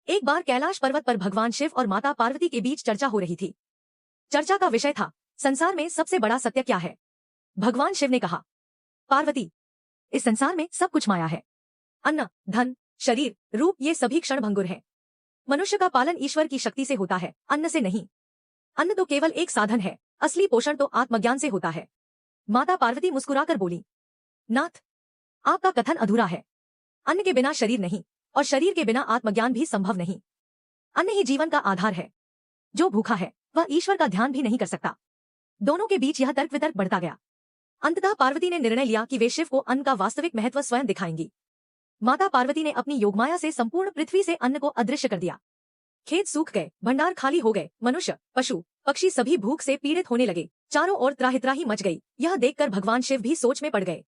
एक बार कैलाश पर्वत पर भगवान शिव और माता पार्वती के बीच चर्चा हो रही थी। चर्चा का विषय था, संसार में सबसे बड़ा सत्य क्या है। भगवान शिव ने कहा, पार्वती, इस संसार में सब कुछ माया है। अन्न, धन, शरीर, रूप ये सभी क्षणभंगुर हैं। मनुष्य का पालन ईश्वर की शक्ति से होता है, अन्न से नहीं। अन्न तो केवल एक साधन है, असली पोषण तो आत्मज्ञान से होता है। माता पार्वती मुस्कुराकर बोली, नाथ, आपका कथन अधूरा है। अन्न के बिना शरीर नहीं और शरीर के बिना आत्मज्ञान भी संभव नहीं। अन्न ही जीवन का आधार है। जो भूखा है वह ईश्वर का ध्यान भी नहीं कर सकता। दोनों के बीच यह तर्क वितर्क बढ़ता गया। अंततः पार्वती ने निर्णय लिया कि वे शिव को अन्न का वास्तविक महत्व स्वयं दिखाएंगी। माता पार्वती ने अपनी योगमाया से संपूर्ण पृथ्वी से अन्न को अदृश्य कर दिया। खेत सूख गए, भंडार खाली हो गए, मनुष्य, पशु, पक्षी सभी भूख से पीड़ित होने लगे। चारों ओर त्राहि मच गई। यह देखकर भगवान शिव भी सोच में पड़ गए।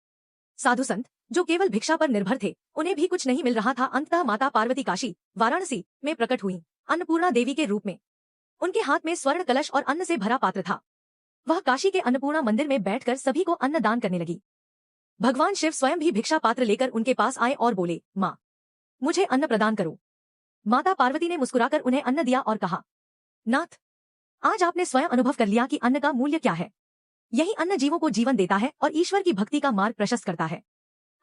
साधु संत जो केवल भिक्षा पर निर्भर थे, उन्हें भी कुछ नहीं मिल रहा था। अंततः माता पार्वती काशी, वाराणसी में प्रकट हुई, अन्नपूर्णा देवी के रूप में। उनके हाथ में स्वर्ण कलश और अन्न से भरा पात्र था। वह काशी के अन्नपूर्णा मंदिर में बैठकर सभी को अन्न दान करने लगी। भगवान शिव स्वयं भी भिक्षा पात्र लेकर उनके पास आए और बोले, माँ, मुझे अन्न प्रदान करो। माता पार्वती ने मुस्कुराकर उन्हें अन्न दिया और कहा, नाथ, आज आपने स्वयं अनुभव कर लिया कि अन्न का मूल्य क्या है। यही अन्न जीवों को जीवन देता है और ईश्वर की भक्ति का मार्ग प्रशस्त करता है।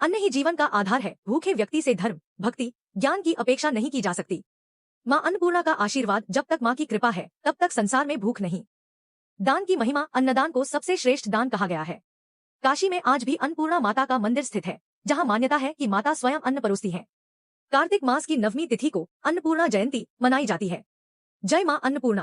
अन्न ही जीवन का आधार है। भूखे व्यक्ति से धर्म, भक्ति, ज्ञान की अपेक्षा नहीं की जा सकती। माँ अन्नपूर्णा का आशीर्वाद, जब तक माँ की कृपा है तब तक संसार में भूख नहीं। दान की महिमा, अन्नदान को सबसे श्रेष्ठ दान कहा गया है। काशी में आज भी अन्नपूर्णा माता का मंदिर स्थित है, जहाँ मान्यता है कि माता स्वयं अन्न परोसती है। कार्तिक मास की 9वीं तिथि को अन्नपूर्णा जयंती मनाई जाती है। जय माँ अन्नपूर्णा।